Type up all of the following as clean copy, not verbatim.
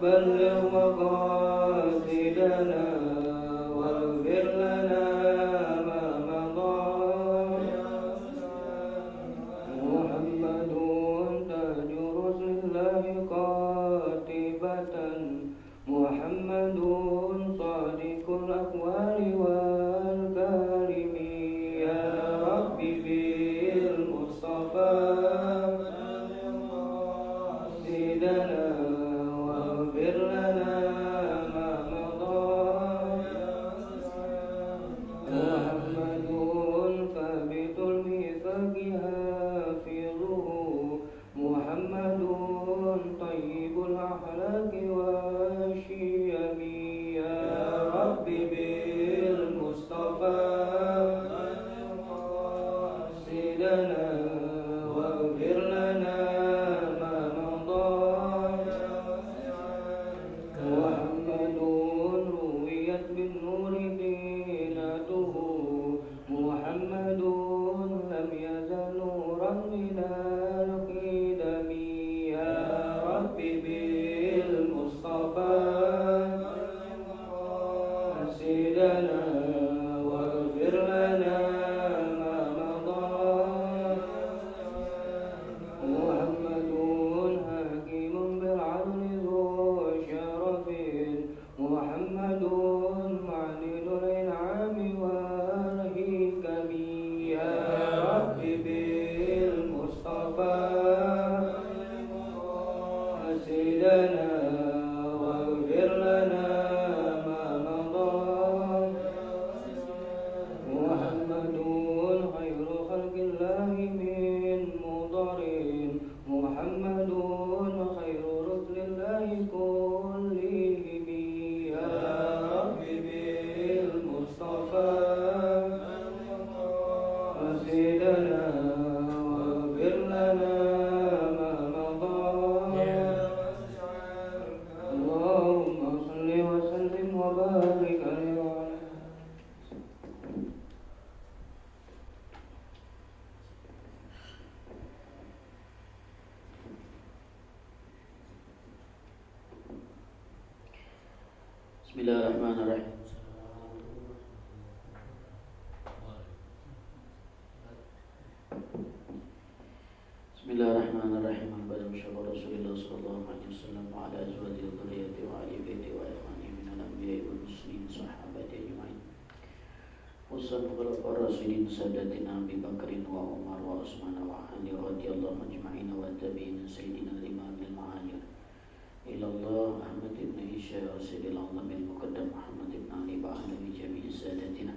بلغ مقاصدنا واغفر لنا ما مضى محمد تاج رسل الله قاطبة محمد صادق الأقوال والكلم يا رب بالمصطفى سيدنا واغفر لنا ما مضى محمد ثابت الميثاق حافظه محمد طيب الأخلاق والشيم يا رب بالمصطفى سيدنا واغفر لنا ما مضى محمد رويت بالنور دينته محمد لم يزل نورا من القدم يا رب بالمصطفى سيدنا واغفر لنا ما مضى محمد حاكم بالعدل ذو شرف محمد معلن الإنعام والحكم يا رب بالمصطفى سيدنا واغفر لنا ما مضى محمد خير خلق الله من مضر محمد خير رسل الله كلهم يا رب بالمصطفى سيدنا واغفر لنا ما مضى اللهم صل وسلم وبارك عليه وعلى Bismillahirrahmanirrahim. Bismillahirrahmanirrahim. Al-Badam Syabah Rasulullah sallallahu alaihi wasallam wa ala azwaji wa dhurriyyati wa ali baiti wa ikhwani minal anbiya'i wal muslimin sahabati ajma'in. Wassallallahu ala rasulin sadatina Abi Bakrin wa Umar wa Utsman wa Ali radhiyallahu ajma'in wa tabi'in sayyidina al-imam al-muhajir ila Allah Ahmad ibn Isha Rasulil Azam al-Muqaddam Muhammad ibn Ali ba'alawi jami'i sadatina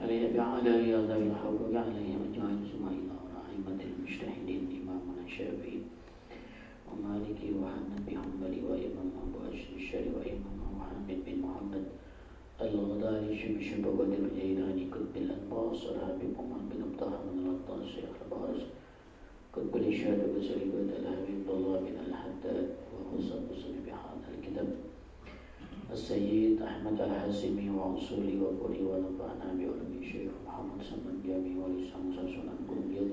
alayhi bi'ala ya dhawi al-hawq alayhi ajma'in summa ila ra'imati al-mujtahidin imamuna Syafi'i wa Maliki wa Hanafi Hanbali wa Imam Abu Hashim Syari wa Imam Muhammad bin Muhammad Al-Ghazali Syibshi Qadir Jailani Qutbil Anbas Al-Habib Umar bin Abdullah bin Al-Attas Syekh Al-Baz Qutbil Isyad Abu Salibat Al-Habib Abdullah bin Al-Haddad wa Husab Husni Bihad Al-Kitab Al-Sayyid Ahmad Al-Hasimi wa Usuli wa Quri wa Nafa'ana Bi'ulmi Syekh Muhammad Saman Jami wa Lisan Sunan Qurmiyat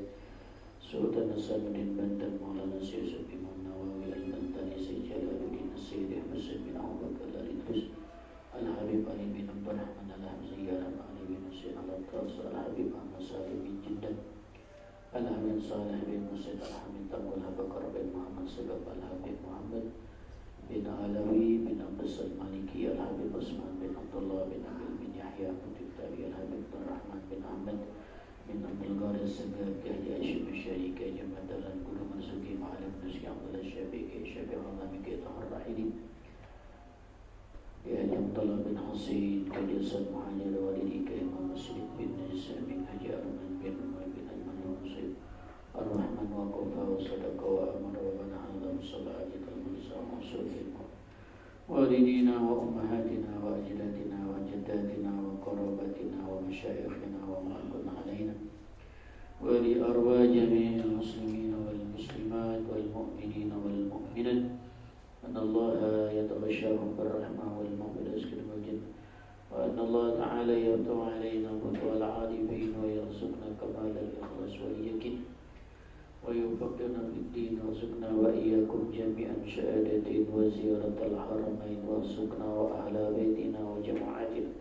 Sultan Nasaruddin Bantan Maulana Syekh Imam Nawawi Al-Bantani Syekh Jalaluddin Syekh Ahmad bin Abu Bakar Al-Idris Al-Habib Ali bin Abdul Rahman Al-Hamziyah Ali bin Hussein Al-Attas Al-Habib Ahmad Salih bin Jiddan Al-Habib Salih bin Musaid Al-Hamid Taqul Habakar bin Muhammad Sebab Al-Habib Muhammad bin Alawi bin Abbas Al-Maliki Al-Habib Osman bin Abdullah bin Abil bin Yahya Putih Tabi Al-Habib Rahman bin Ahmad bin Abdul Gharis Segaf Haji Hashim Syari K. Jamadalan Guru Marzuki Ma'alim Nuski Abdullah Syafiq K. Syafiq Al-Zami K. Tahar Rahili Ya Abdullah bin Husain K. Jasad Muhajir Walidi K. Imam Muslim bin Nisamin Haji Arman bin Umar bin Ayman Al-Musib Ar-Rahman wa Qufa wa Sadaqa wa Amar wa Banahadam Sala'ajit al-Mulsa wa Musulil Walidina wa Ummahatina wa Ajidatina wa Jaddatina wa Qarabatina wa Masyayikhina wa Ma'akun alaina wa li arwa jami'il muslimin wal muslimat wal mu'minin wal mu'minat أن الله يتغشاهم بالرحمة والمغفرة والجنة وأن الله تعالى يرضى علينا وتوى العارفين ويرزقنا كمال الإخلاص واليقين ويوفقنا في الدين ويرزقنا وإياكم جميعا شهادتين وزيارة الحرمين وارزقنا وأهل بيتنا وجماعتنا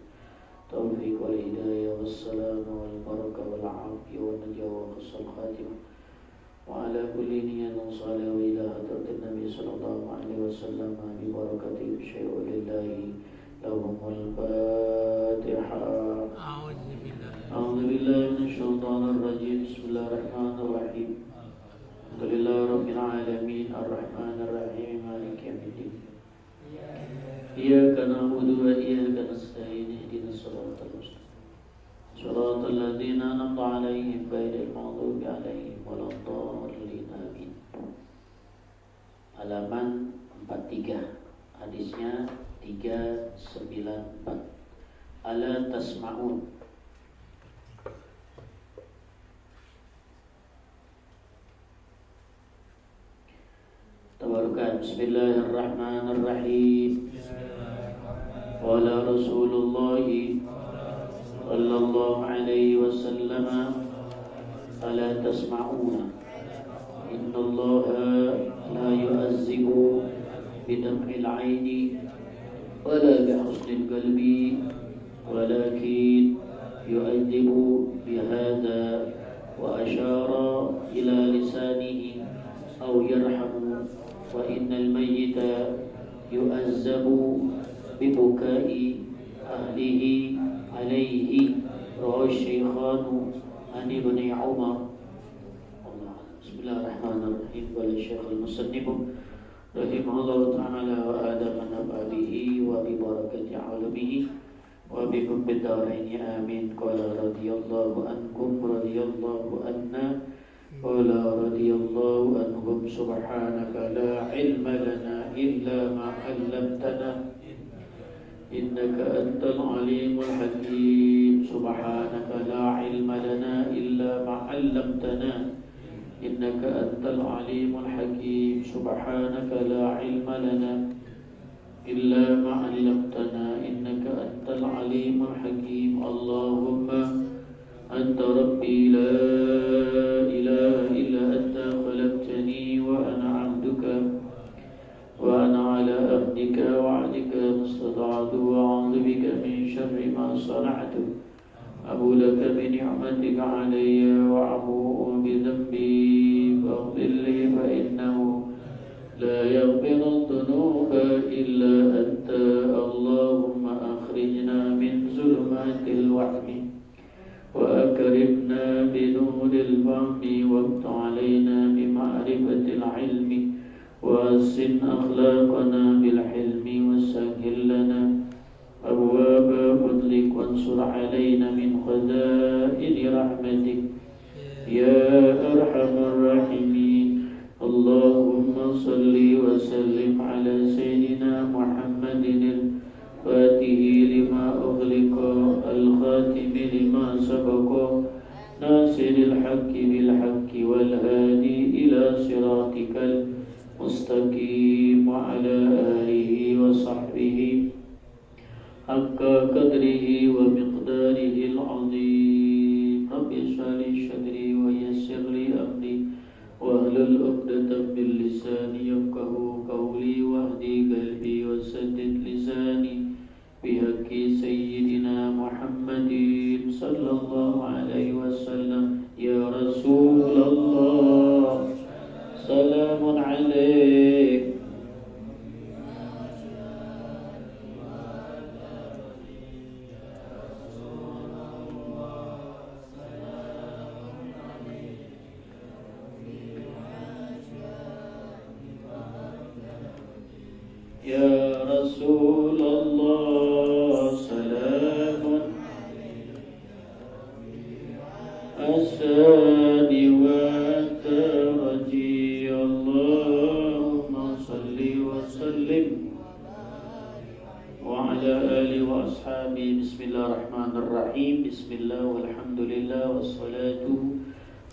توفيق والهداية والسلام والبركة والعافية والنجاة وحسن الخاتمة وعلى كل نية صالحة إلى حضرة النبي صلى الله عليه وسلم ببركته شيء لله لهم الفاتحة. أعوذ بالله من الشيطان الرجيم. بسم الله الرحمن الرحيم. الحمد لله رب العالمين الرحمن الرحيم مالك يوم الدين إياك نعبد وإياك نستعين اهدنا الصراط المستقيم صراط الذين أنعمت عليهم غير المغضوب عليهم ولا الضالين آمين. Halaman 43, hadisnya 394. Ala tasma'un. Tabarukan. Bismillahirrahmanirrahim. Qala Rasulullah sallallahu alaihi wasallam ala tasma'una innallaha la yu'azzibu bidam'il 'aini wala bihusnil qalbi walakin yu'azzibu bihadha wa ashara ila lisanihi aw yarhamu wa innal mayyita yu'azzabu bibukai ahlihi alaihi rawahu Syekhanu an Ibni Umar. Bismillahirrahmanirrahim. Qala Syekhul Musannif rahimahullahu ta'ala wa adama nafabihi wa bi barakati alumihi wa bi hubbi daraini amin. Qala radiyallahu ankum radiyallahu anna qala radiyallahu anhum subhanaka la ilma lana illa ma 'allamtana innaka antal alimul hakim. Subhanaka la ilma lana illa ma 'allamtana innaka antal alimul hakim. Subhanaka la ilma lana illa ma 'allamtana innaka antal alimul hakim. Allahumma anta rabbi la ilaha illa anta khalaqtani wa ana 'abduka wa ana ala ahdika wa 'adika mustada'tu wa a'udzu bika min syarri ma sana'tu abu laka bi ni'matika 'alayya wa abu'u bi dhanbi faghfir li fa innahu la yaghfiru dhunuba illa anta. Allahumma akhrijna min zulumatil wahmi wa akrimna bi nuril fahmi waqta 'alaina bi ma'rifatil 'ilmi وأحسن أخلاقنا بالحلم وسهل لنا أبواب فضلك وانصر علينا من خزائن رحمتك يا أرحم الراحمين. اللهم صل وسلم على سيدنا محمد الفاتح لما أغلق الخاتم لما سبق ناصر الحق بالحق والهادي إلى صراطك مستقيم وعلى آله وصحبه حق قدره ومقداره العظيم. رب اشرح لي صدري ويسر لي أمري واحلل عقدة من لساني يفقهوا قولي واهدي قلبي وسدد لساني بحق سيدنا محمد صلى الله عليه وسلم. يا رسول الله سلام عليك. يا رسول الله سلام السادي والترجي. اللهم صل وسلم وعلى آله وأصحابه. بسم الله الرحمن الرحيم. بسم الله والحمد لله والصلاة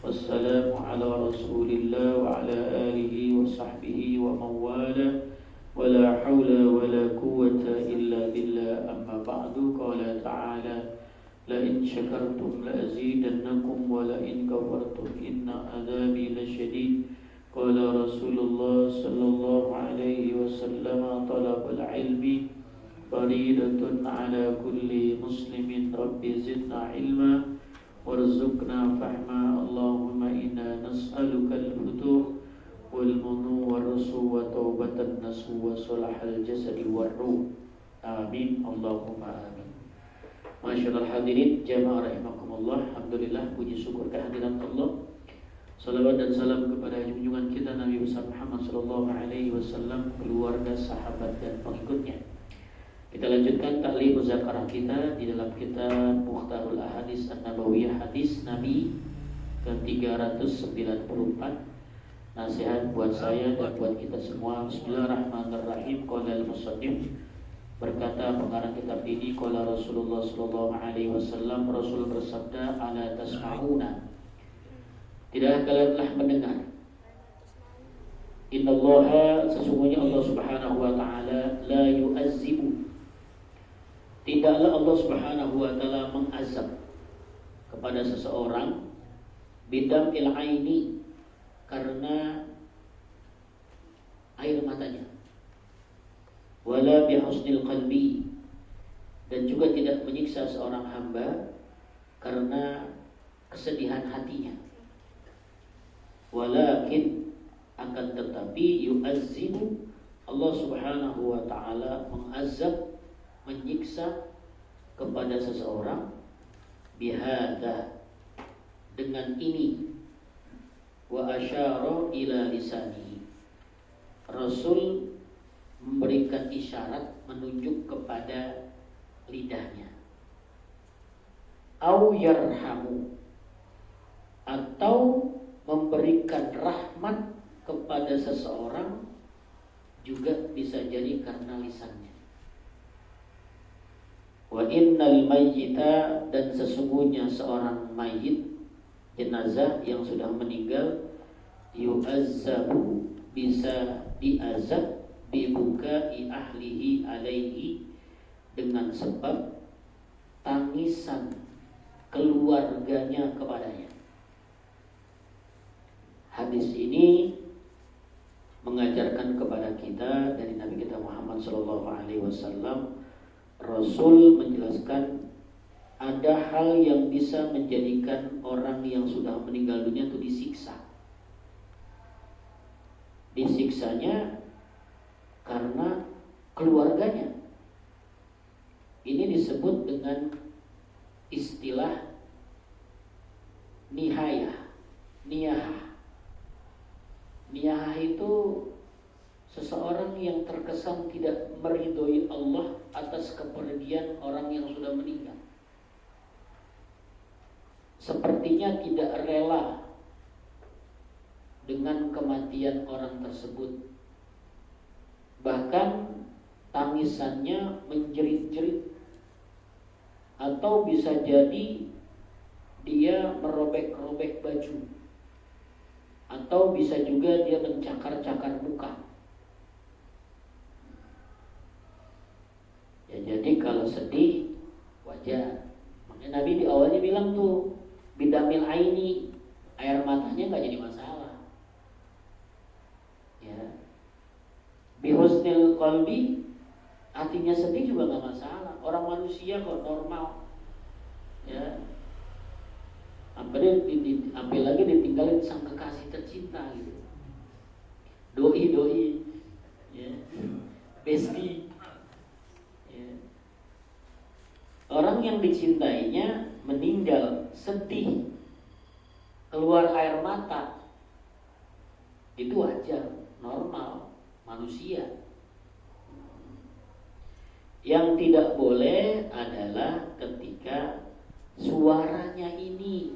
والسلام على رسول الله وعلى آله وصحبه ومن والاه ولا حول ولا قوة إلا بالله. أما بعد. قال تعالى لئن شكرتم لأزيدنكم ولئن كفرتم إن عذابي لشديد. قال رسول الله وسلم طلب العلم فريضة على كل مسلم رب زدنا علما وارزقنا فهما اللهم إنا نسألك الفتوح والمنو والرسو وتوبة النسو وصلاح الجسد والروح آمين اللهم آمين. Masyaallah hadirin jamaah rahimakumullah. Alhamdulillah, puji syukur kehadiran Allah. Salawat dan salam kepada junjungan kita Nabi besar Muhammad sallallahu alaihi wasallam, keluarga, sahabat dan pengikutnya. Kita lanjutkan ta'lim muzakarah kita di dalam kitab Mukhtarul Ahadits An-Nabawiyah, hadis Nabi ke-394. Nasihat buat saya dan buat kita semua. Bismillahirrahmanirrahim. Qala al-musannif, berkata pengarang kitab ini, qala Rasulullah sallallahu alaihi wasallam, Rasul bersabda, ala tasma'una, tidak kalian telah mendengar, innallaha, sesungguhnya Allah subhanahu wa ta'ala, la yu'azzibu, tidaklah Allah subhanahu wa ta'ala mengazab kepada seseorang, bidam'il aini, karena air matanya, wala bihusnil qalbi, dan juga tidak menyiksa seorang hamba karena kesedihan hatinya. Walakin, akan tetapi, yu'azzibu, Allah subhanahu wa ta'ala mengazab, menyiksa kepada seseorang, bihada, dengan ini, wa asyara ila lisani, Rasul memberikan isyarat, menunjuk kepada lidahnya. Au yarhamu, atau memberikan rahmat kepada seseorang, juga bisa jadi karena lisannya. Wa innal mayyita, dan sesungguhnya seorang mayit, jenazah yang sudah meninggal, yu'azzabu, bisa diazab, bibukai ahlihi alaihi, dengan sebab tangisan keluarganya kepadanya. Hadis ini mengajarkan kepada kita dari Nabi kita Muhammad SAW. Rasul menjelaskan ada hal yang bisa menjadikan orang yang sudah meninggal dunia itu disiksa. Disiksanya karena keluarganya. Ini disebut dengan istilah nihayah, niyahah. Niyahah itu seseorang yang terkesan tidak meridhoi Allah atas kepergian orang yang sudah meninggal. Sepertinya tidak rela dengan kematian orang tersebut. Bahkan tangisannya menjerit-jerit, atau bisa jadi dia merobek-robek baju, atau bisa juga dia mencakar-cakar muka. Ya, jadi kalau sedih wajar. Makanya Nabi di awalnya bilang tuh, bidamil aini, air matanya nggak jadi masalah. Ya, bihusnil qalbi, hatinya sedih juga nggak masalah. Orang manusia kok normal. Ya, sampai lagi ditinggalin sang kekasih tercinta gitu. Doi, ya, besti. Ya. Orang yang dicintainya meninggal, sedih, keluar air mata, itu wajar, normal, manusia. Yang tidak boleh adalah ketika suaranya ini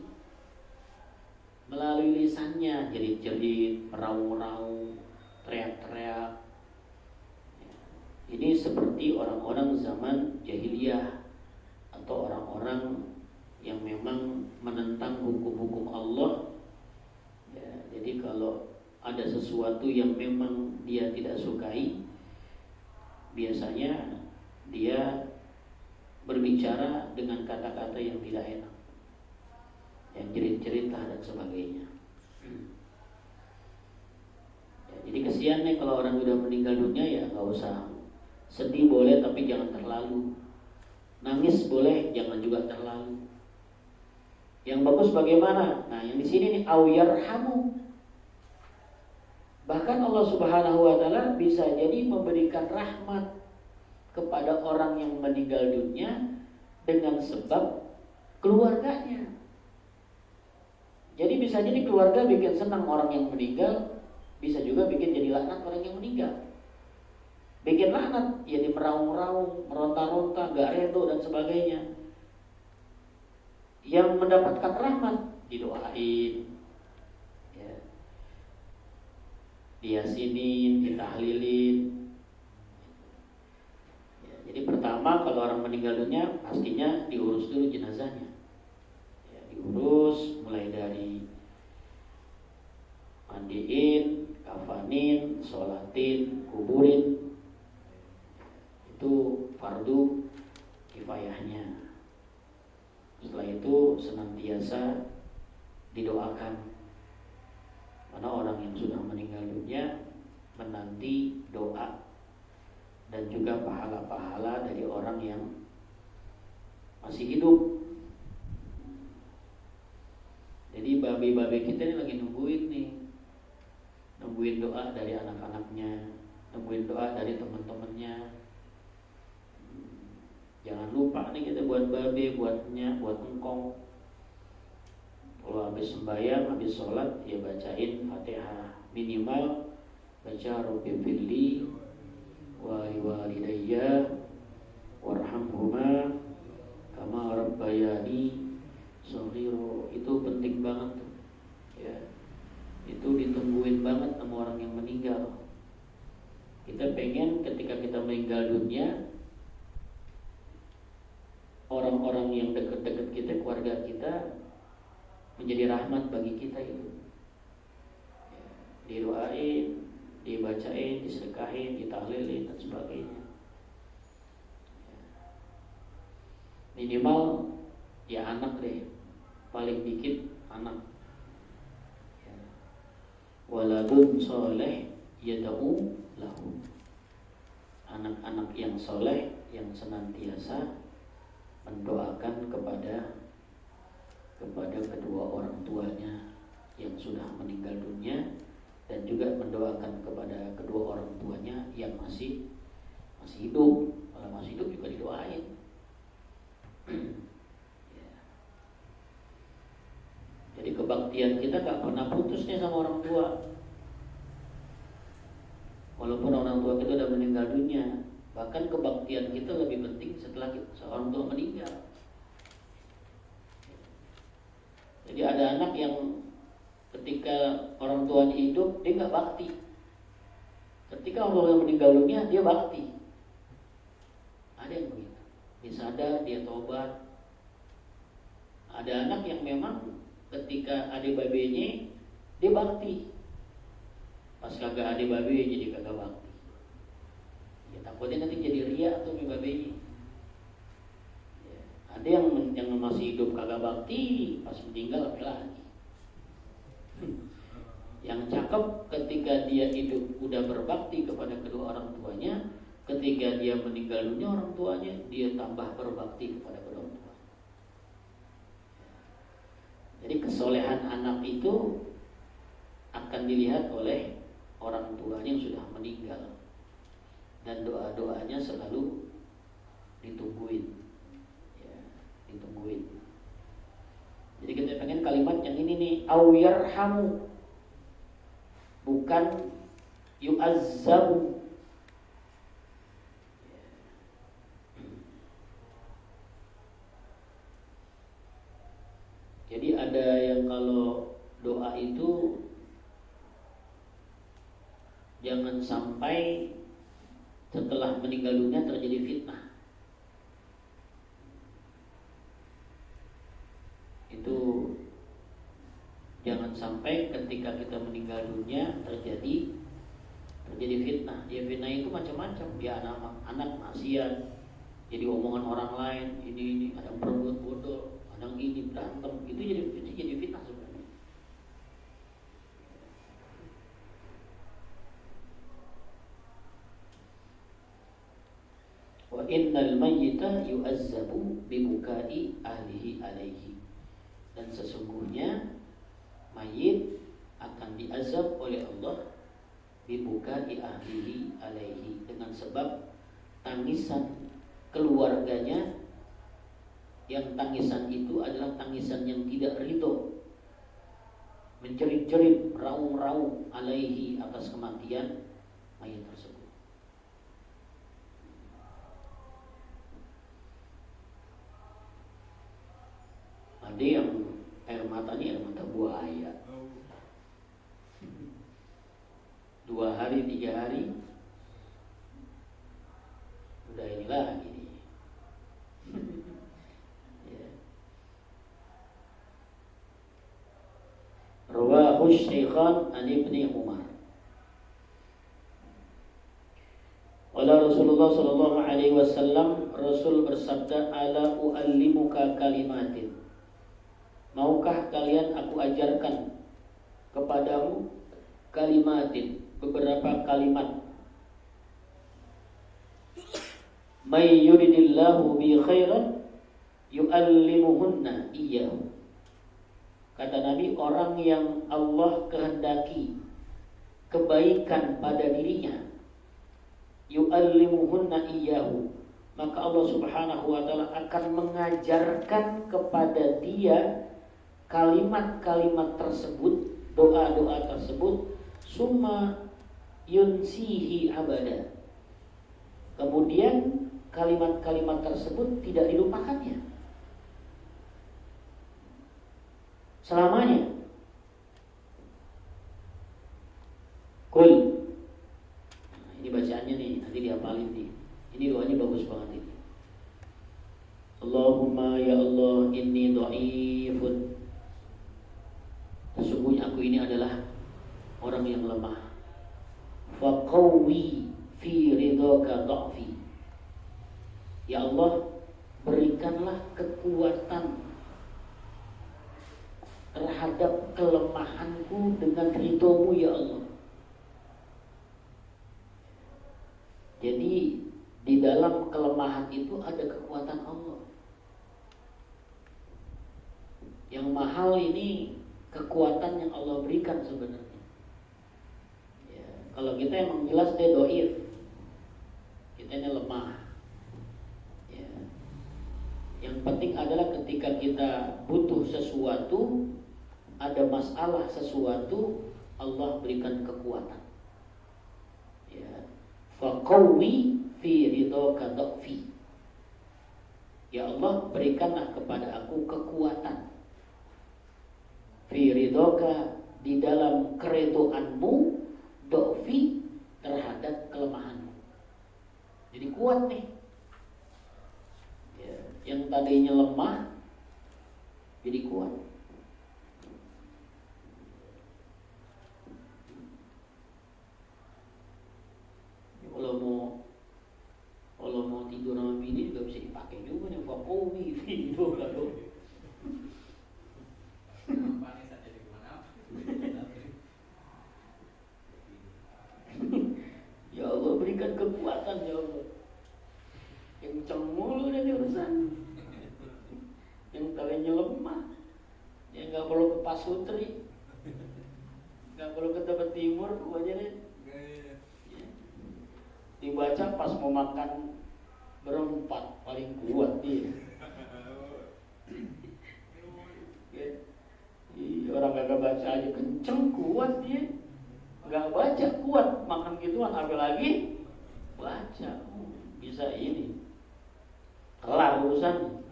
melalui lisannya jerit-jerit, meraung-raung, teriak-teriak. Ini seperti orang-orang zaman jahiliyah atau orang-orang yang memang menentang hukum-hukum Allah. Ya, jadi kalau ada sesuatu yang memang dia tidak sukai, biasanya dia berbicara dengan kata-kata yang tidak enak, yang jerit-jerit dan sebagainya. Ya, Jadi kesian nih kalau orang udah meninggal dunia, ya nggak usah sedih, boleh tapi jangan terlalu. Nangis boleh, jangan juga terlalu. Yang bagus bagaimana? Nah, yang di sini nih awyarhamu. Bahkan Allah Subhanahu wa taala bisa jadi memberikan rahmat kepada orang yang meninggal dunia dengan sebab keluarganya. Jadi bisa jadi keluarga bikin senang orang yang meninggal, bisa juga bikin jadi laknat orang yang meninggal. Bikin laknat, ya di meraung-raung, meronta-ronta, gak redo dan sebagainya. Yang mendapatkan rahmat didoain, ya, diyasinin, ditahlilin. Ya, jadi pertama kalau orang meninggal dunia pastinya diurus dulu jenazahnya. Ya, diurus mulai dari mandiin, kafanin, sholatin, kuburin. Itu fardu kifayahnya. Setelah itu senantiasa didoakan, karena orang yang sudah meninggal dunia menanti doa dan juga pahala-pahala dari orang yang masih hidup. Jadi babe-babe kita ini lagi nungguin doa dari anak-anaknya, nungguin doa dari teman-temannya. Jangan lupa nih kita buat babe, buatnya, buat engkong. Kalau habis sembahyang, habis sholat, ya bacain Fatihah. Minimal baca Rabbi firli wa liwalidayya warhamhuma kama rabbayani shaghira. Itu penting banget tuh. Ya. Itu ditungguin banget sama orang yang meninggal. Kita pengen ketika kita meninggal dunia, orang-orang yang dekat-dekat kita, keluarga kita, menjadi rahmat bagi kita itu. Ya, didoain, dibacain, disedekahin, ditahlilin dan sebagainya. Ya. Minimal ya anak deh, paling dikit anak. Ya. Waladun soleh yada'u lahu. Anak-anak yang soleh yang senantiasa mendoakan kepada kedua orang tuanya yang sudah meninggal dunia, dan juga mendoakan kepada kedua orang tuanya yang masih hidup. Kalau masih hidup juga didoain. Ya. Jadi kebaktian kita gak pernah putus nih sama orang tua. Walaupun orang tua kita udah meninggal dunia, bahkan kebaktian kita lebih penting setelah seorang tua meninggal. Jadi ada anak yang ketika orang tuanya hidup dia nggak bakti, ketika orang tua meninggal dunia dia bakti. Ada yang begitu, dia sadar, dia tobat. Ada anak yang memang ketika ada babenya dia bakti, pas kagak ada babenya jadi kagak bakti. Ya takutnya nanti jadi riya tuh babenya. Ya, ada yang masih hidup kagak bakti, pas meninggal apa lagi. Yang cakep ketika dia hidup udah berbakti kepada kedua orang tuanya, ketika dia meninggal dunia orang tuanya dia tambah berbakti kepada kedua orang tua. Jadi kesolehan anak itu akan dilihat oleh orang tuanya yang sudah meninggal, dan doa-doanya selalu ditungguin, ya, ditungguin. Jadi kita pengen kalimat yang ini nih, awyarhamu, bukan yu'azzabu. Jadi ada yang kalau doa itu jangan sampai setelah meninggal dunia terjadi fitnah. Itu jangan sampai ketika kita meninggal dunia terjadi fitnah. Ya fitnah itu macam-macam. Ya anak maksiat, jadi omongan orang lain, ini ada yang berbuat bodoh, ada yang ini berantem, itu jadi fitnah sebenarnya. innal mayyita yu'azzabu bibukai ahlihi alaihi. Dan sesungguhnya mayit akan diazab oleh Allah bibukai ahlihi alaihi, dengan sebab tangisan keluarganya, yang tangisan itu adalah tangisan yang tidak ridho, menjerit-jerit, raung-raung alaihi, atas kematian mayit tersebut. Ada yang air matanya air mata buaya. 2 hari 3 hari udah ini lagi nih. Ya. Rawahu Syaikhan an Ibni Umar. Qala Rasulullah sallallahu alaihi wasallam, Rasul bersabda, ala uallimuka kalimatin, maukah kalian aku ajarkan kepadamu kalimatin, beberapa kalimat. May yuridillahu bi khairan yu'allimuhunna iyyahu. Kata Nabi, orang yang Allah kehendaki kebaikan pada dirinya, yu'allimuhunna iyyahu, maka Allah Subhanahu wa taala akan mengajarkan kepada dia kalimat-kalimat tersebut, doa-doa tersebut, summa yunsihi abada. Kemudian kalimat-kalimat tersebut tidak dilupakannya selamanya. Kul, nah, ini bacaannya nih, nanti dihafalin nih. Ini doanya bagus banget ini. Allahumma ya Allah, inni dhaifun, sesungguhnya aku ini adalah orang yang lemah. Faqawwi fi ridhaka dha'fi, ya Allah, berikanlah kekuatan terhadap kelemahanku dengan ridhomu ya Allah. Jadi di dalam kelemahan itu ada kekuatan Allah. Yang mahal ini kekuatan yang Allah berikan sebenarnya. Ya, kalau kita emang jelas dia doif, kita ini lemah. Ya. Yang penting adalah ketika kita butuh sesuatu, ada masalah sesuatu, Allah berikan kekuatan. Ya. Faqawwi fi ridhaka dha'fi, ya Allah, berikanlah kepada aku kekuatan fi ridhaka, di dalam keridhoanmu, dha'fi, terhadap kelemahanmu. Jadi kuat nih ya, yang tadinya lemah jadi kuat. Kalau mau tidur sama bini juga bisa dipakai juga nih, faqawwi fi ridhaka dha'fi. Ya Allah, berikan kekuatan ya Allah. Yang cemul udah urusan, yang talinya lemah, yang nggak perlu ke pasutri, nggak perlu ke Tebet Timur, pokoknya deh. Ya. Dibaca pas mau makan berempat, paling kuat dia. Ya. Orang kagak baca aja kenceng kuat dia, nggak baca kuat, makan gituan apalagi baca, bisa ini kelar urusan.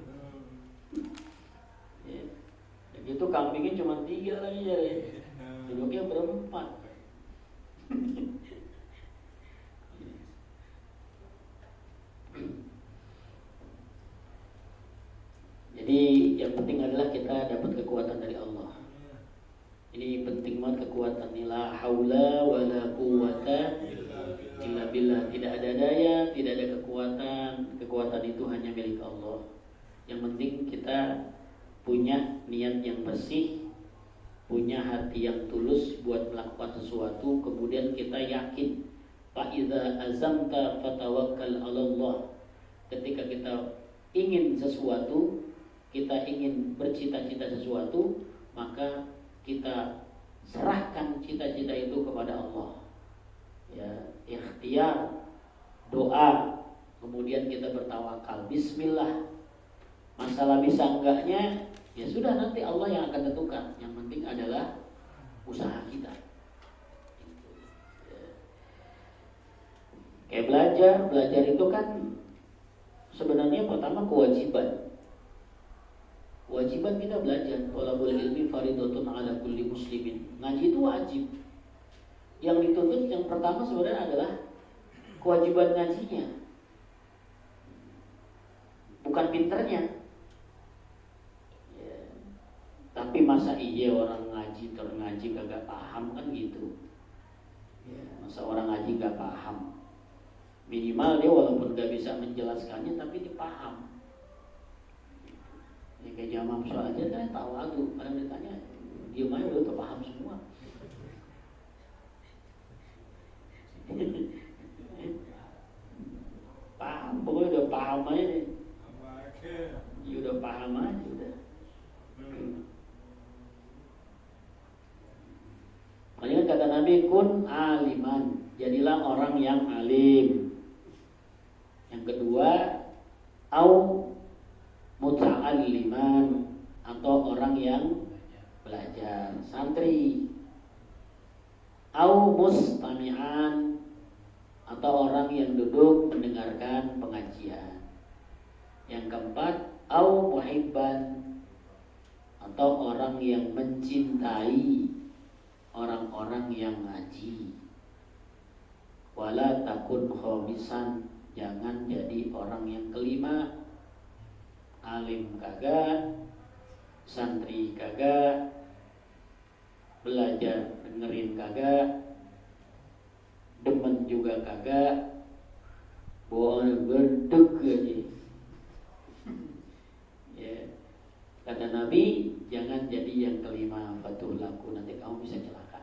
Ya. Begitu kambingnya cuma 3 lagi ya, duduknya berempat. Jadi yang penting adalah kita dapat kekuatan dari Allah. Ini penting banget kekuatan ini. La haula wala quwwata illa billah. Tidak ada daya, tidak ada kekuatan. Kekuatan itu hanya milik Allah. Yang penting kita punya niat yang bersih, punya hati yang tulus buat melakukan sesuatu. Kemudian kita yakin, fa idza azamta fatawakkal 'ala Allah. ketika kita ingin sesuatu, kita ingin bercita-cita sesuatu, maka kita serahkan cita-cita itu kepada Allah. Ya, ikhtiar, doa, kemudian kita bertawakal. Bismillah. Masalah bisa enggaknya, ya sudah nanti Allah yang akan tentukan. Yang penting adalah usaha kita. Kayak belajar itu kan sebenarnya pertama kewajiban. Kewajiban kita belajar. Thalabul ilmi fardhatun 'ala kulli muslimin. Ngaji itu wajib. Yang dituntut yang pertama sebenarnya adalah kewajiban ngajinya, bukan pinternya. Ya. Tapi masa iya orang ngaji kagak paham kan gitu. Ya, masa orang ngaji gak paham. Minimal dia walaupun gak bisa menjelaskannya tapi dia paham. Ya, kayak Jamaah soal aja kan tawadu, kadang ditanya dia main udah paham semua. Paham, pokoknya udah paham aja deh. Ya udah paham aja udah. Makanya kata Nabi, kun aliman, jadilah orang yang alim. Yang kedua, au muta'alliman, atau orang yang belajar, santri. Au mustami'an, atau orang yang duduk mendengarkan pengajian. Yang keempat, au muhibban, atau orang yang mencintai orang-orang yang ngaji. Wala takun khamisan, jangan jadi orang yang kelima. Alim kagak, santri kagak, belajar dengerin kagak, demen juga kagak, bohong berdek aja. Ya. Kata Nabi, jangan jadi yang kelima, fatul laku, nanti kamu bisa celaka.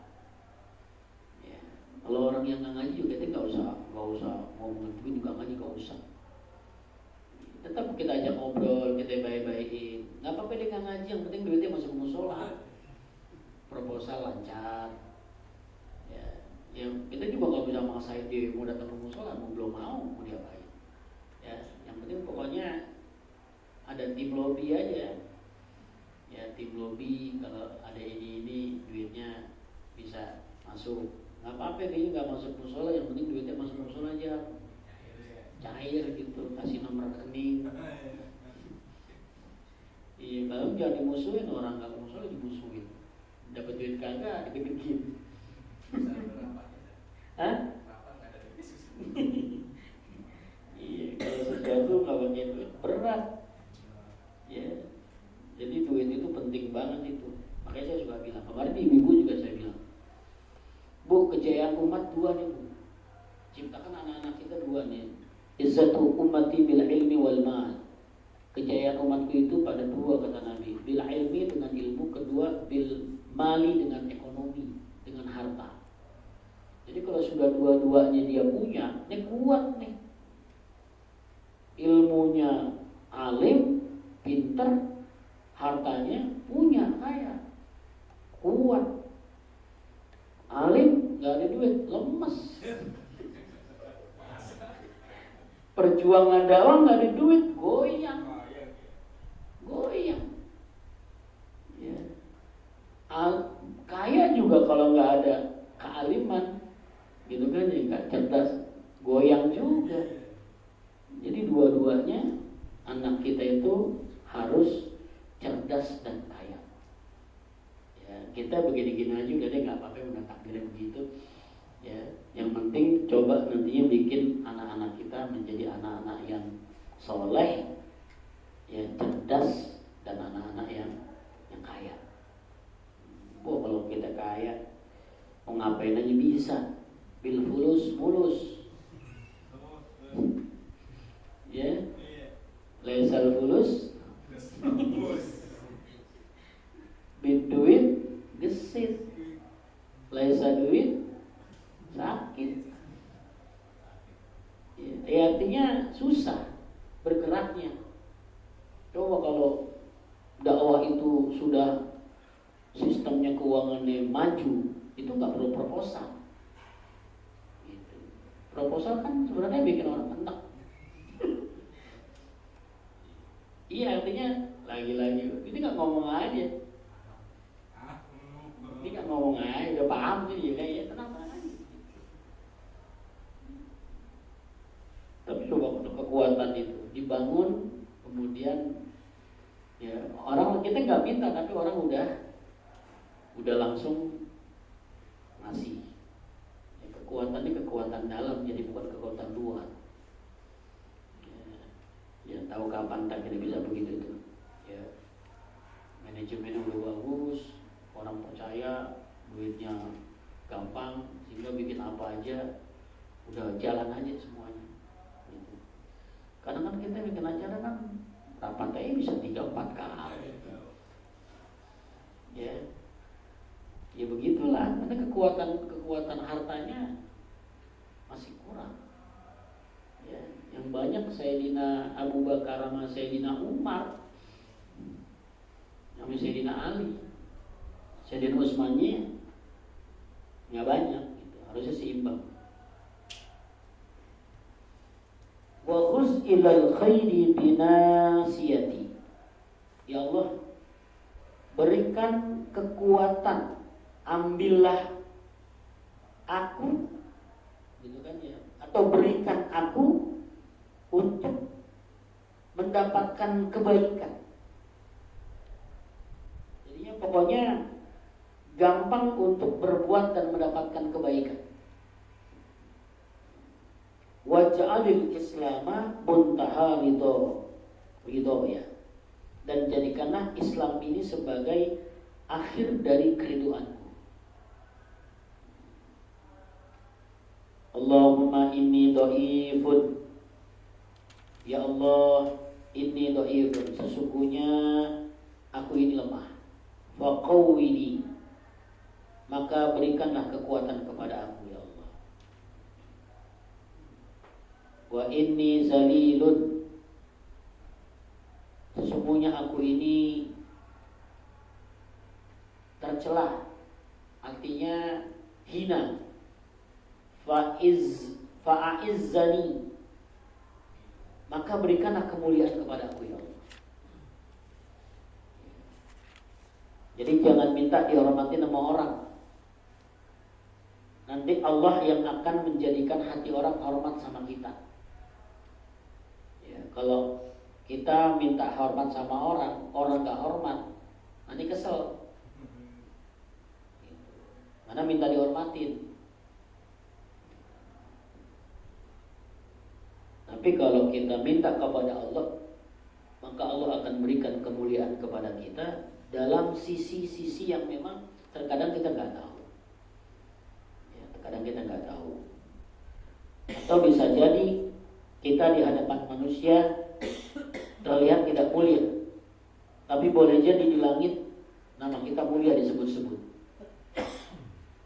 Ya. Kalau orang yang nggak ngaji juga nggak usah ngomong itu juga ngaji nggak usah. Tetap kita ajak ngobrol, kita baik-baikin. Nggak apa-apa dia nggak ngaji, yang penting duitnya masuk ke musola, proposal lancar. Ya, kita juga nggak bisa maksain dia mau datang ke musola, mau belum mau diapain. Ya, yang penting pokoknya ada tim lobby aja. Ya, tim lobby kalau ada ini duitnya bisa masuk. Nggak apa-apa dia nggak masuk musola, yang penting duitnya masuk musola aja. Cair gitu, kasih nomor rekening. Iya, kalau jangan dimusuhin, orang nggak musola dimusuhin. Dapat duit kagak dikedekin. Hah? Iya, kalau sesuatu nggak pakai duit berat. Ya, jadi duit itu penting banget itu. Makanya saya suka bilang, kemarin ibu juga saya bilang, Bu, kejayaan umat dua nih Bu, ciptakan anak-anak kita dua nih. Izzatu ummati bil ilmi wal mal. Kejayaan umatku itu pada dua, kata Nabi. Bil ilmi dengan ilmu, kedua bil mali dengan ekonomi, dengan harta. Jadi kalau sudah dua-duanya dia punya, ini kuat nih. Ilmunya alim, pinter, hartanya punya, kaya, kuat. Alim gak ada duit, lemes. Perjuangan dakwah gak ada duit, goyang. Ya. Kaya juga kalau gak ada kealiman, gitu kan, ya gak cerdas, goyang juga. Jadi dua-duanya anak kita itu harus cerdas dan kaya. Ya, kita begini-gini aja udah deh, nggak apa-apa, udah takdirnya begitu. Ya, yang penting coba nantinya bikin anak-anak kita menjadi anak-anak yang soleh, ya cerdas, dan anak-anak yang kaya. Kalau kita kaya, mau ngapain aja bisa. Bil fulus mulus. Ya, laisal fulus duit gesit, laisa duit sakit. Ya, artinya susah. bergeraknya. Coba kalau dakwah itu sudah sistemnya keuangannya maju, itu nggak perlu proposal. Gitu. Proposal kan sebenarnya bikin orang enak. Iya, artinya lagi-lagi ini nggak ngomong aja. Ini nggak ngomong aja, udah paham sih ya tenang-tenang aja. Tapi coba untuk kekuatan itu dibangun, kemudian ya orang kita nggak minta, tapi orang udah langsung ngasih. Ya, kekuatannya kekuatan dalam, jadi bukan kekuatan luar. Ya tahu kapan tak kita bisa begitu tuh. Ya manajemennya udah bagus, orang percaya, duitnya gampang, sehingga bikin apa aja udah jalan aja semuanya. Gitu. Karena kan kita bikin acara kan rapat aja bisa 3-4 kali. Ya begitulah, karena kekuatan hartanya masih kurang. Ya, yang banyak Sayyidina Abu Bakar sama Sayyidina Umar, sama Sayyidina Ali. Sayyidina Utsmannya nggak banyak, gitu. Harusnya seimbang. Wa khuz ilal khairi binasiyati. Ya Allah, berikan kekuatan, ambillah aku, gitu kan ya, atau berikan aku untuk mendapatkan kebaikan. Jadinya pokoknya gampang untuk berbuat dan mendapatkan kebaikan. Waj'alil islama muntaha ridho ya. Dan jadikanlah Islam ini sebagai akhir dari keriduanku. Allahumma inni dhaifun. Ya Allah, inni dhaifun. Sesungguhnya aku ini lemah. Faqawwini. Maka berikanlah kekuatan kepada aku ya Allah. Wa inni zalilun. Sesungguhnya aku ini tercela, artinya hina. Fa'izzani, maka berikanlah kemuliaan kepada aku ya Allah. Jadi jangan minta dihormati sama orang. Nanti Allah yang akan menjadikan hati orang hormat sama kita. Ya, kalau kita minta hormat sama orang, orang gak hormat, nanti kesel. Karena minta dihormatin. Tapi kalau kita minta kepada Allah, maka Allah akan berikan kemuliaan kepada kita dalam sisi-sisi yang memang terkadang kita nggak tahu. Ya, terkadang kita nggak tahu. Atau bisa jadi kita di hadapan manusia terlihat tidak mulia, tapi boleh jadi di langit nama kita mulia disebut-sebut.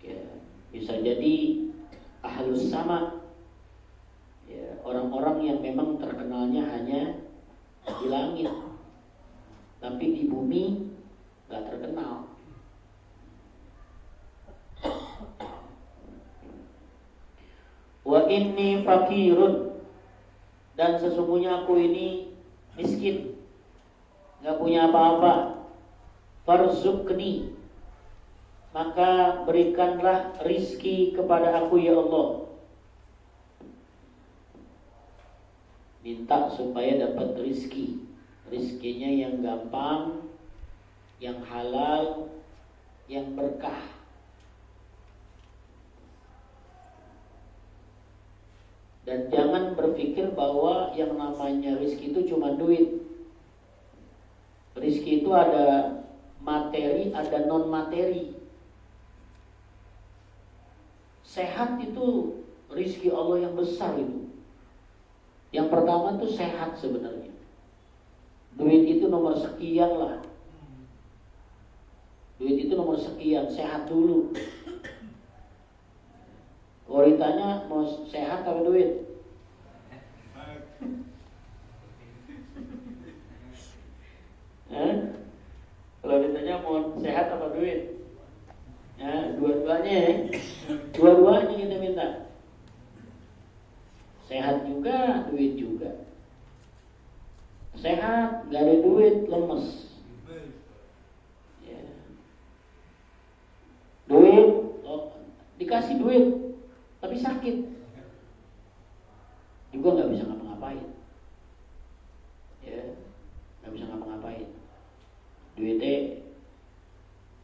Ya, bisa jadi ahlus sama. Ya, orang-orang yang memang terkenalnya hanya di langit, tapi di bumi gak terkenal. Wa inni fakirun, dan sesungguhnya aku ini miskin, gak punya apa-apa. Farzuqni, maka berikanlah rizki kepada aku ya Allah. Minta supaya dapat rizki, rizkinya yang gampang, yang halal, yang berkah. Dan jangan berpikir bahwa yang namanya rizki itu cuma duit. Rizki itu ada materi, ada non materi. Sehat itu rizki Allah yang besar itu. Yang pertama tuh sehat sebenarnya. Duit itu nomor sekian lah. Duit itu nomor sekian, sehat dulu. Kalau ditanya mau sehat atau duit? Kira-kira mau sehat apa duit? Ya, dua-duanya ya. Dua-duanya kita minta. Sehat juga, duit juga. Sehat, gak ada duit, lemes. Ya. Duit, dikasih duit, tapi sakit. Juga gak bisa ngapa-ngapain. Ya, gak bisa ngapa-ngapain. Duitnya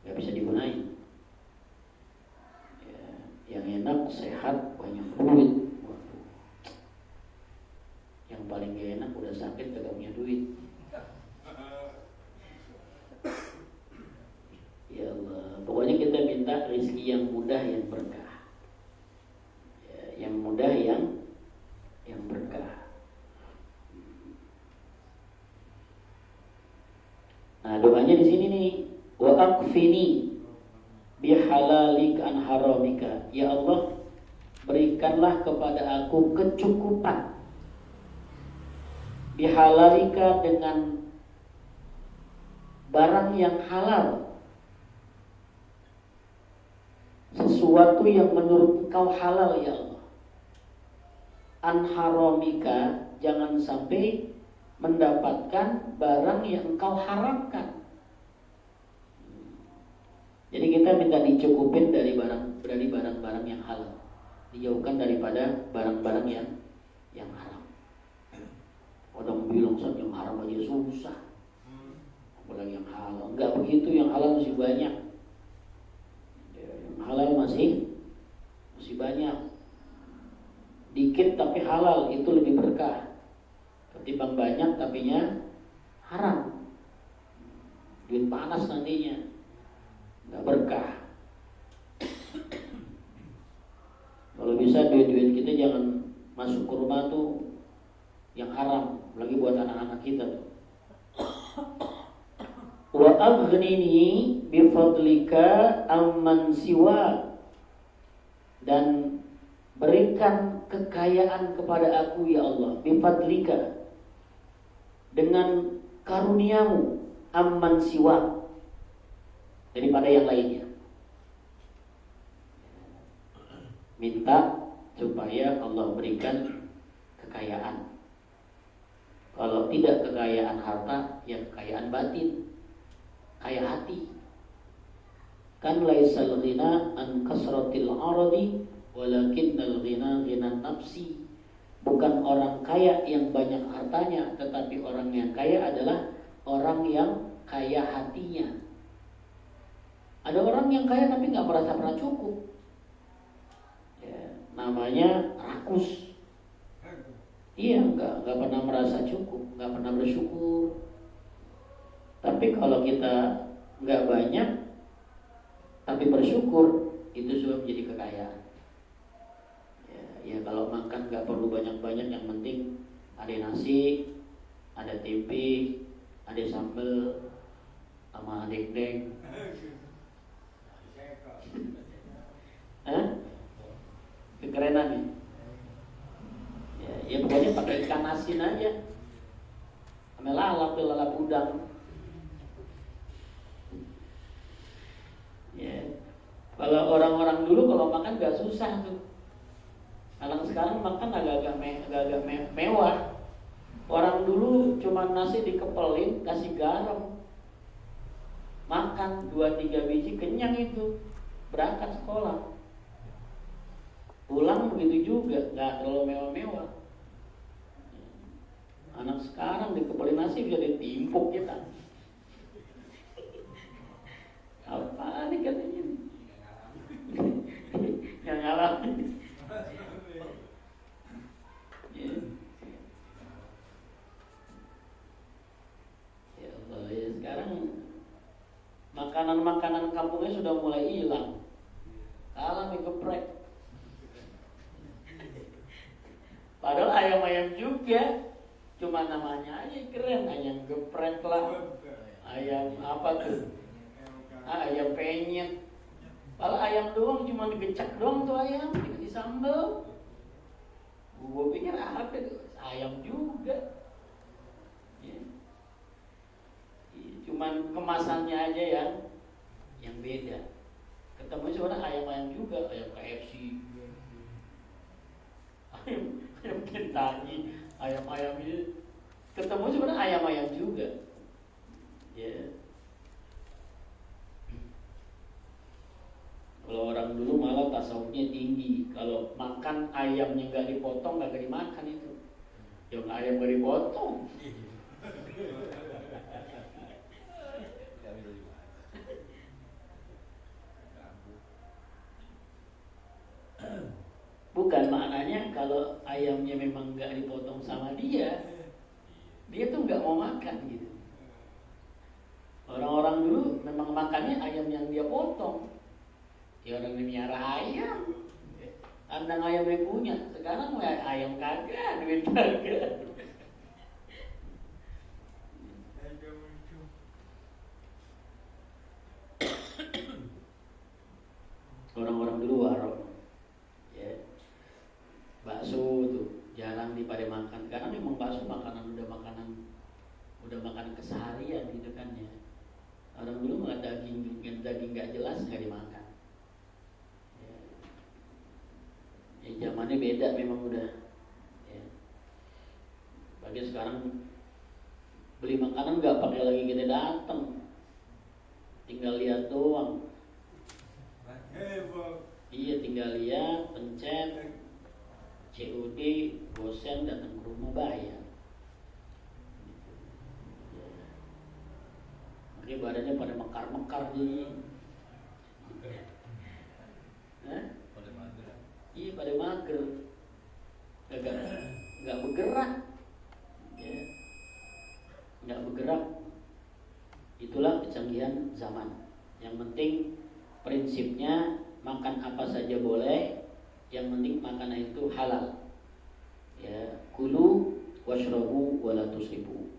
gak bisa digunain. Ya, yang enak, sehat, banyak duit. Waduh. Yang paling gak enak udah sakit gak punya duit. Ya Allah, pokoknya kita minta rezeki yang mudah, yang berkah. Ya, yang mudah, yang berkah. Nah, doanya di sini nih, wa aqfini bihalalik an haramika. Ya Allah, berikanlah kepada aku kecukupan bihalalika, dengan barang yang halal, sesuatu yang menurut Engkau halal ya Allah. An haramika, jangan sampai mendapatkan barang yang Engkau haramkan. Jadi kita minta dicukupin dari barang-barang yang halal, dijauhkan daripada barang-barang yang haram. Orang bilang saat yang haram aja susah, apalagi yang halal. Enggak begitu, yang halal masih banyak. Yang halal masih banyak. Dikit tapi halal itu lebih berkah ketimbang banyak tapinya haram. Duit panas nantinya, nggak berkah. Kalau bisa duit-duit kita jangan masuk ke rumah tuh yang haram, lagi buat anak-anak kita tuh. Wa aghnini bi fadlika amman siwa, dan berikan kekayaan kepada aku ya Allah, bi fadlika, dengan karuniamu, amman siwa, daripada yang lainnya. Minta supaya Allah berikan kekayaan. Kalau tidak kekayaan harta, ya kekayaan batin, kaya hati. Kan laisal ghina an kasratil aradi, walakinnal ghina ghina nafsi. Bukan orang kaya yang banyak hartanya, tetapi orang yang kaya adalah orang yang kaya hatinya. Ada orang yang kaya tapi nggak merasa pernah cukup. Ya, namanya rakus. Iya, nggak pernah merasa cukup, nggak pernah bersyukur. Tapi kalau kita nggak banyak tapi bersyukur, itu sudah menjadi kekayaan. Ya kalau makan nggak perlu banyak-banyak, yang penting ada nasi, ada tempe, ada sambal, sama dendeng. Kekerenan nih. Ya pokoknya pakai ikan asin aja, sama lalap udang. Ya, kalau orang-orang dulu kalau makan gak susah tuh. Kalau sekarang makan agak-agak mewah. Orang dulu cuma nasi dikepelin, kasih garam, makan 2-3 biji kenyang itu, berangkat sekolah. Pulang begitu juga, gak terlalu mewah-mewah. Anak sekarang dikepelin nasi bisa ditimpuk kita. Apa nih katanya? Yang ngalamin. Ya Allah, ya sekarang makanan-makanan kampungnya sudah mulai hilang. Kalah mie geprek. Padahal ayam-ayam juga, cuma namanya aja keren, ayam geprek lah, ayam apa tuh, ayam penyet. Kalau ayam doang cuma digecek doang tuh ayam, dikasih sambal. Gue pikir apa tuh, ayam juga. Ya. Cuman cuman kemasannya aja yang beda. Ketemu sebenarnya ayam-ayam juga, ayam KFC, ayam Kentucky, ayam-ayam ini ketemu sebenarnya ayam-ayam juga. Ya. Kalau orang dulu malah tasawufnya tinggi. Kalau makan ayamnya nggak dipotong, nggak dimakan itu. Yang ayam nggak dipotong. Bukan maknanya kalau ayamnya memang nggak dipotong sama dia tuh nggak mau makan gitu. Orang-orang dulu memang makannya ayam yang dia potong. Ya orang yang miara ayam, kandang ayam yang punya. Sekarang ayam kagak, duit kagak. Orang-orang dulu warok, ya, bakso tuh jarang dipada makan karena memang bakso udah makanan keseharian gitu kan ya. Orang dulu malah daging nggak jelas nggak dimakan. Ya zamannya beda memang udah. Ya. Bagi sekarang beli makanan nggak pakai lagi kita datang, tinggal lihat doang. Iya tinggal lihat, pencet, COD, bosen datang ke rumah bayar. Makanya badannya pada mekar-mekar nih. Iya pada mager, nggak bergerak, ya. Nggak bergerak. Itulah kecanggihan zaman. Yang penting prinsipnya makan apa saja boleh, yang penting makanan itu halal. Ya, kulu washrabu wala tusrifu.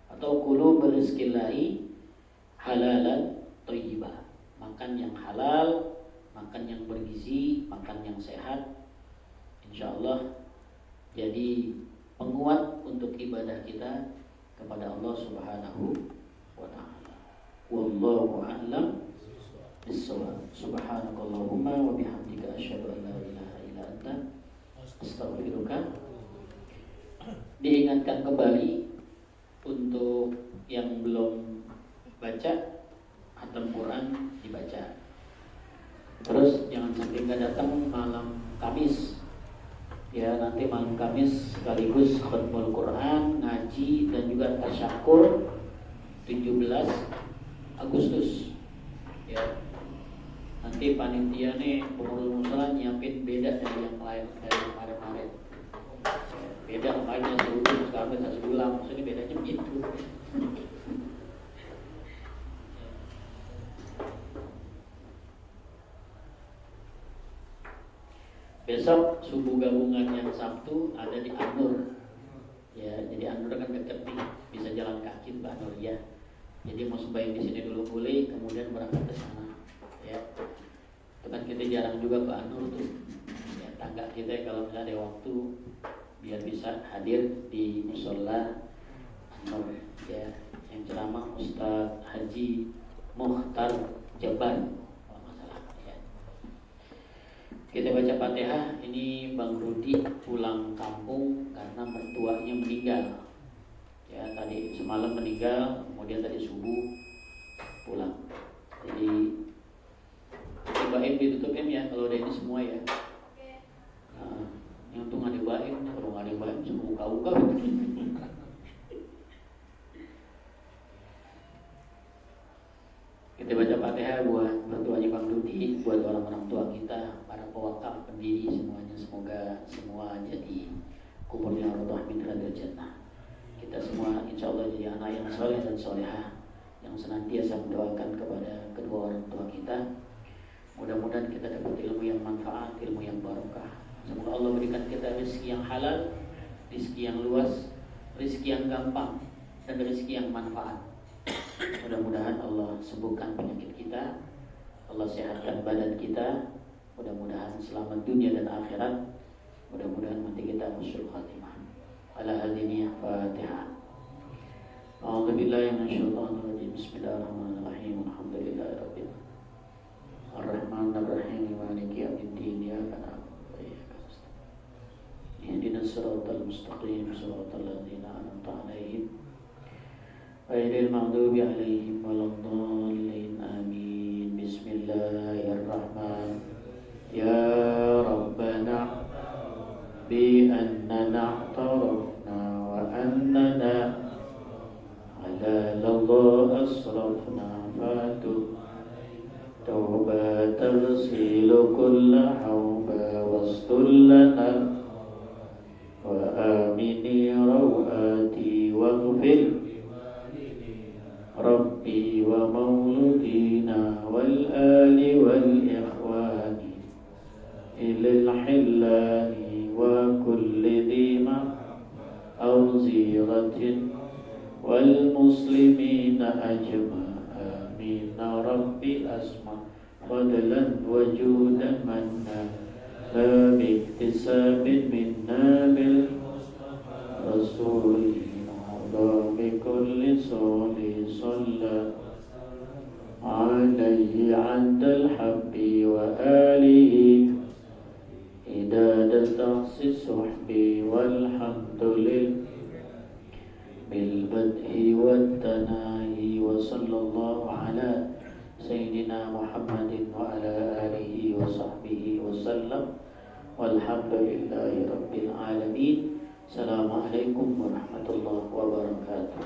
Atau kulu birizqillahi halalan thayyibah. Makan yang halal, makan yang bergizi, makan yang sehat, insya Allah jadi penguat untuk ibadah kita kepada Allah Subhanahu wa ta'ala. Wallahu a'lam bissawab. Subhanakallahumma wa bihamdika asyhadu an la ilaha illa anta astaghfiruka. Diingatkan kembali untuk yang belum baca khatam Quran dibaca. Terus jangan sampai nggak datang malam Kamis. Ya nanti malam Kamis sekaligus khatmul Quran, ngaji dan juga tasyakur 17 Agustus. Ya. Nanti panitia nih pengurus musala nyiapin beda dari yang lain dari kemarin-kemarin. Ya, beda makanya seluruh sekarang tak sebulan. Maksudnya bedanya begitu. Besok subuh gabungan yang Sabtu ada di An-Nur. Ya, jadi An-Nur kan dekat nih, bisa jalan kaki Mbak Nur ya. Jadi mau sembahyang di sini dulu boleh, kemudian berangkat ke sana. Ya. Itu kan kita jarang juga ke An-Nur tuh. Ya, tangga kita kalau misalnya ada waktu biar bisa hadir di mushola An-Nur ya. Yang ceramah Ustaz Haji Mukhtar Jabar. Kita baca Fatihah. Ini Bang Rudi pulang kampung karena mertuanya meninggal. Ya, tadi semalam meninggal, kemudian tadi subuh pulang. Jadi coba ditutup ya kalau udah ini semua ya. Nah, yang untung ada baim, kalau nggak ada baim semua buka-buka. Kita baca Fatihah buat mertuanya Bang Rudi, buat orang-orang tua kita, para pewakaf, pendiri semuanya, semoga semua jadi kuburnya rodoh min radil jannah. Kita semua insya Allah jadi anak yang soleh dan solehah, yang senantiasa mendoakan kepada kedua orang tua kita. Mudah-mudahan kita dapat ilmu yang manfaat, ilmu yang barokah. Semoga Allah berikan kita rezeki yang halal, rezeki yang luas, rezeki yang gampang, dan rezeki yang manfaat. Mudah-mudahan Allah sembuhkan penyakit kita, Allah sehatkan badan kita, mudah-mudahan selamat dunia dan akhirat, mudah-mudahan mati kita husnul khatimah. Ala hadiniya Fatihah. A'udzu billahi minasyaitonir rajim. Bismillahirrahmanirrahim. Alhamdulillahirabbil alamin. Ar-Rahmanir-Rahim. Maliki yaumiddin. Iyyaka na'budu wa iyyaka nasta'in. Ihdinas siratal mustaqim. Siratal ladzina an'amta 'alaihim ghairil maghdubi 'alaihim waladdallin. Amin. Bismillahirrahmanirrahim. Ya Rabbana bi annana i'tarafna wa annana ala Allah asrafna fatu توبة تغسل كل حوبة واستر لنا وآمني روآتي واغفر ربي ومولدينا والآل والإخوان إلى الحلان وكل ذي أو زيغة والمسلمين أجمعين. آمين ربي أسمع فضلا وجودا منا لا باكتساب منا بالرسول نرضى بكل صالح صلى عليه عند الحب وآله إداد تحصي الصحب والحمد لله بالبدء والتناهي وصلى الله على سيدنا محمد وعلى آله وصحبه وسلم والحمد لله رب العالمين. السلام عليكم ورحمة الله وبركاته.